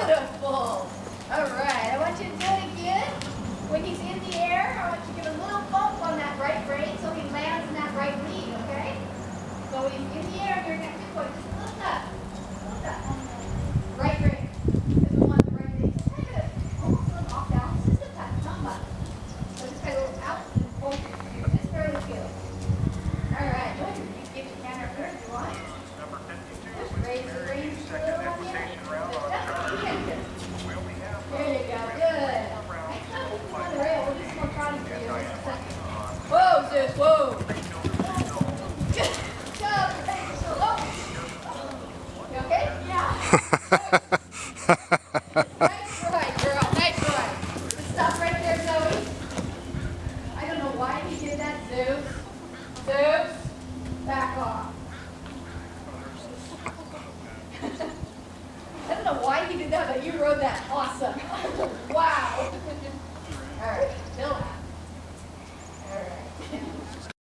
Beautiful. All right, I want you to do it again. When he's in the air, I want you to give a little bump on that right rein so he lands in that right lead, okay? So when he's in the air, you're going to do it. Just lift up. Lift up. Right rein. If you want the right lead. Just kind of almost a little off balance. Just a touch, not much. So just kind of go out and focus. Just barely feel it. All right, good. You can give your hand up there if you want. Number 52 Just was raise the reins a second little on there. equitation round on That's John. what you can do. We only have There you go, good. Next time we come on the rail, we'll do some more prodding for you in just a second. Whoa, Zeus, whoa. Good job, you're so low. You okay? Yeah. Nice ride, girl, nice ride. Just stop right there, Zoe. I don't know why he did that, Zeus. Zeus, back off. I don't know why he did that, but you rode that awesome.